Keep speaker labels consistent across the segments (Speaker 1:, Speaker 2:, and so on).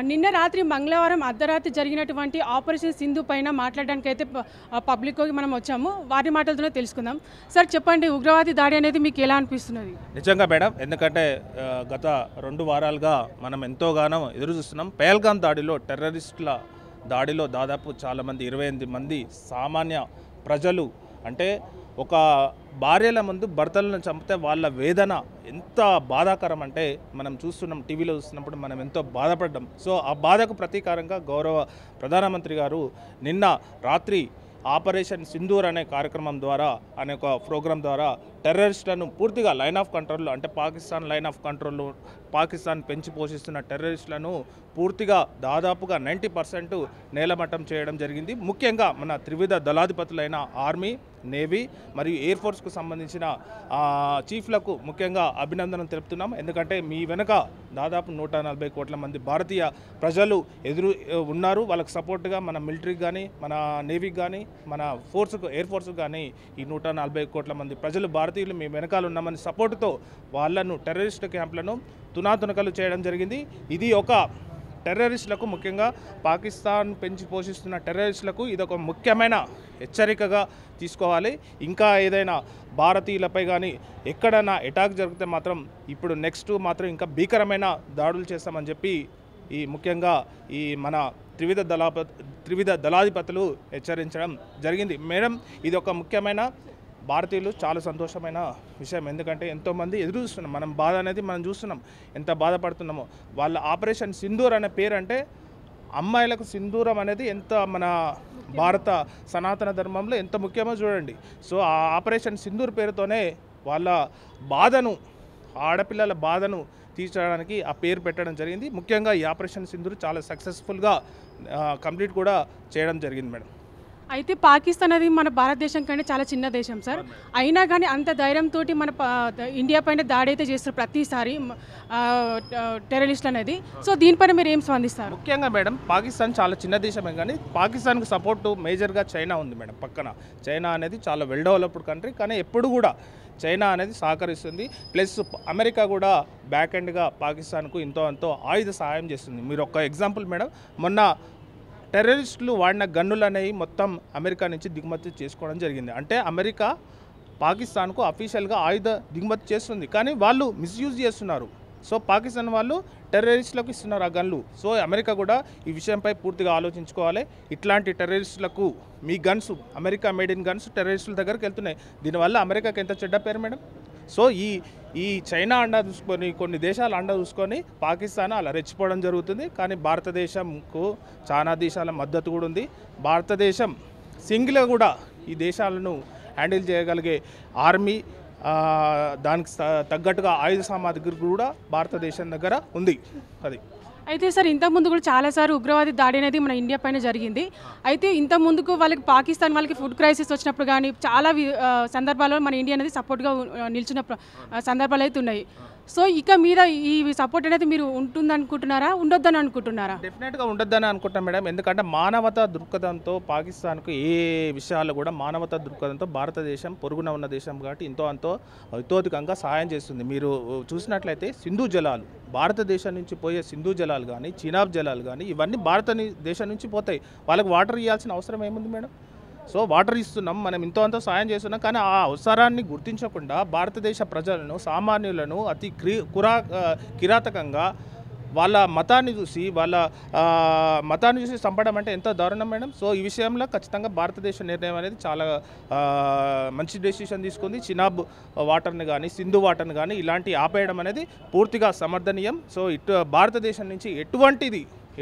Speaker 1: నిన్న రాత్రి మంగళవారం అర్ధరాత్రి జరిగినటువంటి ఆపరేషన్ సింధు పైన మాట్లాడడానికి అయితే పబ్లిక్కి మనం వచ్చాము. వారి మాటలతోనే తెలుసుకుందాం. సార్ చెప్పండి, ఉగ్రవాది దాడి అనేది మీకు ఎలా అనిపిస్తున్నది?
Speaker 2: నిజంగా మేడం, ఎందుకంటే గత 2 వారాలుగా మనం ఎంతోగానో ఎదురు చూస్తున్నాం. పహల్గామ్ దాడిలో, టెర్రరిస్టుల దాడిలో దాదాపు చాలామంది 28 మంది సామాన్య ప్రజలు, అంటే ఒక భార్యల ముందు భర్తలను చంపితే వాళ్ళ వేదన ఎంత బాధాకరం అంటే మనం చూస్తున్నాం, టీవీలో చూస్తున్నప్పుడు మనం ఎంతో బాధపడ్డాం. సో ఆ బాధకు ప్రతీకారంగా గౌరవ ప్రధానమంత్రి గారు నిన్న రాత్రి ఆపరేషన్ సింధూర్ అనే కార్యక్రమం ద్వారా, అనే ఒక ప్రోగ్రాం ద్వారా టెర్రరిస్టులను పూర్తిగా లైన్ ఆఫ్ కంట్రోల్లో, అంటే పాకిస్తాన్ లైన్ ఆఫ్ కంట్రోల్లో పాకిస్తాన్ పెంచి పోషిస్తున్న టెర్రరిస్టులను పూర్తిగా దాదాపుగా 90% నేలమట్టం చేయడం జరిగింది. ముఖ్యంగా మన త్రివిధ దళాధిపతులైన ఆర్మీ, నేవీ మరియు ఎయిర్ ఫోర్స్కు సంబంధించిన చీఫ్లకు ముఖ్యంగా అభినందనలు తెలుపుతున్నాం. ఎందుకంటే మీ వెనుక దాదాపు 140 కోట్ల మంది భారతీయ ప్రజలు ఉన్నారు. వాళ్ళకు సపోర్ట్గా మన మిలిటరీకి కానీ, మన నేవీకి కానీ, మన ఫోర్స్కు, ఎయిర్ ఫోర్స్కు కానీ ఈ 140 కోట్ల మంది ప్రజలు, భారతీయులు మీ వెనకాల ఉన్నామని సపోర్టుతో వాళ్ళను, టెర్రరిస్ట్ క్యాంపులను తునాతునకలు చేయడం జరిగింది. ఇది ఒక టెర్రరిస్టులకు, ముఖ్యంగా పాకిస్తాన్ పెంచి పోషిస్తున్న టెర్రరిస్టులకు ఇది ఒక ముఖ్యమైన హెచ్చరికగా తీసుకోవాలి. ఇంకా ఏదైనా భారతీయులపై కానీ ఎక్కడైనా అటాక్ జరిగితే మాత్రం ఇప్పుడు నెక్స్ట్ మాత్రం ఇంకా భీకరమైన దాడులు చేస్తామని చెప్పి ముఖ్యంగా మన త్రివిధ దళాధిపతులు హెచ్చరించడం జరిగింది. మేడం, ఇది ఒక ముఖ్యమైన, భారతీయులు చాలా సంతోషమైన విషయం. ఎందుకంటే ఎంతోమంది ఎదురు చూస్తున్నాం, మనం బాధ అనేది మనం చూస్తున్నాం, ఎంత బాధపడుతున్నామో. వాళ్ళ ఆపరేషన్ సింధూర్ అనే పేరు, అంటే అమ్మాయిలకు సింధూరం అనేది ఎంత మన భారత సనాతన ధర్మంలో ఎంత ముఖ్యమో చూడండి. సో ఆ ఆపరేషన్ సింధూర్ పేరుతోనే వాళ్ళ బాధను, ఆడపిల్లల బాధను తీర్చడానికి ఆ పేరు పెట్టడం జరిగింది. ముఖ్యంగా ఈ ఆపరేషన్ సింధూర్ చాలా సక్సెస్ఫుల్గా కంప్లీట్ కూడా చేయడం జరిగింది మేడం.
Speaker 1: అయితే పాకిస్తాన్ అనేది మన భారతదేశం కంటే చాలా చిన్న దేశం సార్. అయినా కానీ అంత ధైర్యంతో మన ఇండియా పైన దాడి అయితే చేస్తారు ప్రతిసారి టెర్రరిస్టులు అనేది. సో దీనిపైన మీరు ఏం స్పందిస్తారు?
Speaker 2: ముఖ్యంగా మేడం, పాకిస్తాన్ చాలా చిన్న దేశమే, కానీ పాకిస్తాన్కి సపోర్టు మేజర్గా చైనా ఉంది మేడం. పక్కన చైనా అనేది చాలా వెల్ డెవలప్డ్ కంట్రీ, కానీ ఎప్పుడు కూడా చైనా అనేది సహకరిస్తుంది. ప్లస్ అమెరికా కూడా బ్యాక్ ఎండ్గా పాకిస్తాన్కు ఎంతో ఆయుధ సహాయం చేస్తుంది. మీరు ఒక ఎగ్జాంపుల్ మేడం, మొన్న టెర్రరిస్టులు వాడిన గన్నులు అనేవి మొత్తం అమెరికా నుంచి దిగుమతి చేసుకోవడం జరిగింది. అంటే అమెరికా పాకిస్తాన్కు అఫీషియల్గా ఆయుధ దిగుమతి చేస్తుంది, కానీ వాళ్ళు మిస్యూజ్ చేస్తున్నారు. సో పాకిస్తాన్ వాళ్ళు టెర్రరిస్టులకు ఇస్తున్నారు ఆ గన్లు. సో అమెరికా కూడా ఈ విషయంపై పూర్తిగా ఆలోచించుకోవాలి. ఇట్లాంటి టెర్రరిస్టులకు మీ guns, America made in guns టెర్రరిస్టుల దగ్గరికి వెళ్తున్నాయి. దీనివల్ల అమెరికాకి ఎంత చెడ్డ పేరు మేడం. సో ఈ చైనా అండా చూసుకొని, కొన్ని దేశాల అండా చూసుకొని పాకిస్తాన్ అలా రెచ్చిపోవడం జరుగుతుంది. కానీ భారతదేశంకు చాలా దేశాల మద్దతు కూడా ఉంది. భారతదేశం సింగిల్గా కూడా ఈ దేశాలను హ్యాండిల్ చేయగలిగే ఆర్మీ, దానికి తగ్గట్టుగా ఆయుధ సామాగ్రి కూడా భారతదేశం దగ్గర ఉంది. అది
Speaker 1: అయితే సార్, ఇంతకుముందు కూడా చాలాసార్లు ఉగ్రవాది దాడి అనేది మన ఇండియా పైన జరిగింది. అయితే ఇంతకుముందుకు వాళ్ళకి పాకిస్తాన్ వాళ్ళకి ఫుడ్ క్రైసిస్ వచ్చినప్పుడు కానీ చాలా సందర్భాల్లో మన ఇండియా అనేది సపోర్ట్గా నిలిచిన సందర్భాలు అయితే ఉన్నాయి. సో ఇక మీద ఈ సపోర్ట్ అనేది మీరు ఉంటుందనుకుంటున్నారా, ఉండొద్దని అనుకుంటున్నారా?
Speaker 2: డెఫినెట్గా ఉండొద్దని అనుకుంటాం మేడం. ఎందుకంటే మానవతా దృక్పథంతో పాకిస్తాన్కు ఏ విషయాలు కూడా మానవతా దృక్పథంతో భారతదేశం పొరుగున ఉన్న దేశం కాబట్టి అంతో హితోధికంగా సహాయం చేస్తుంది. మీరు చూసినట్లయితే సింధు జలాలు, భారతదేశం నుంచి పోయే సింధు జలాలు కానీ, చినాబ్ జలాలు కానీ ఇవన్నీ భారతదేశం నుంచి పోతాయి. వాళ్ళకి వాటర్ ఇవ్వాల్సిన అవసరం ఏముంది మేడం? సో వాటర్ ఇస్తున్నాం, మనం అంతో సాయం చేస్తున్నాం, కానీ ఆ అవసరాన్ని గుర్తించకుండా భారతదేశ ప్రజలను, సామాన్యులను అతి కిరాతకంగా వాళ్ళ మతాన్ని చూసి చంపడం అంటే ఎంత దారుణం మేడం. సో ఈ విషయంలో ఖచ్చితంగా భారతదేశ నిర్ణయం అనేది చాలా మంచి డెసిషన్ తీసుకుంది. చినాబ్ వాటర్ని కానీ, సింధు వాటర్ని కానీ ఇలాంటి ఆపేయడం అనేది పూర్తిగా సమర్థనీయం. సో భారతదేశం నుంచి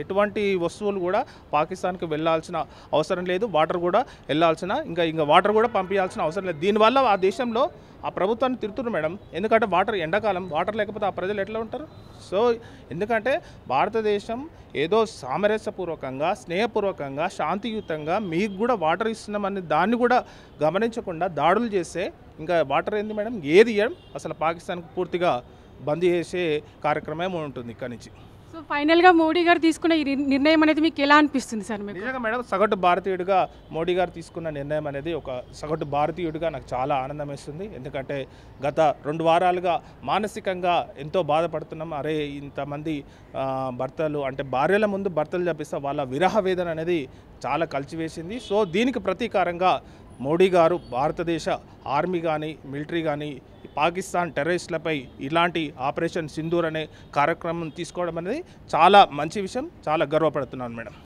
Speaker 2: ఎటువంటి వస్తువులు కూడా పాకిస్తాన్కి వెళ్ళాల్సిన అవసరం లేదు. వాటర్ కూడా ఇంకా వాటర్ కూడా పంపించాల్సిన అవసరం లేదు. దీనివల్ల ఆ దేశంలో ఆ ప్రభుత్వాన్ని తిరుగుతున్నారు మేడం. ఎందుకంటే ఎండాకాలం వాటర్ లేకపోతే ఆ ప్రజలు ఎట్లా ఉంటారు? సో ఎందుకంటే భారతదేశం ఏదో సామరస్యపూర్వకంగా, స్నేహపూర్వకంగా, శాంతియుతంగా మీకు కూడా వాటర్ ఇస్తున్నామని దాన్ని కూడా గమనించకుండా దాడులు చేస్తే ఇంకా వాటర్ ఏంది మేడం? ఏది ఇవ్వడం అసలు పాకిస్తాన్కి పూర్తిగా బంద్ చేసే కార్యక్రమం ఉంటుంది ఇక్కడి నుంచి.
Speaker 1: సో ఫైనల్గా మోడీ గారు తీసుకున్న ఈ నిర్ణయం అనేది మీకు ఎలా అనిపిస్తుంది సార్? మీకు
Speaker 2: నిజంగా మేడం, సగటు భారతీయుడిగా మోడీ గారు తీసుకున్న నిర్ణయం అనేది ఒక సగటు భారతీయుడిగా నాకు చాలా ఆనందం వేస్తుంది. ఎందుకంటే గత 2 వారాలుగా మానసికంగా ఎంతో బాధపడుతున్నాం. అరే ఇంతమంది భర్తలు అంటే భార్యల ముందు భర్తలు చెప్పిస్తే వాళ్ళ విరహ వేదన అనేది చాలా కలిచివేసింది. సో దీనికి ప్రతీకారంగా మోడీ గారు భారతదేశ ఆర్మీ కానీ మిలిటరీ కానీ పాకిస్తాన్ టెర్రరిస్టులపై ఇలాంటి ఆపరేషన్ సింధూర్ అనే కార్యక్రమం తీసుకోవడం అనేది చాలా మంచి విషయం. చాలా గర్వపడుతున్నాను మేడం.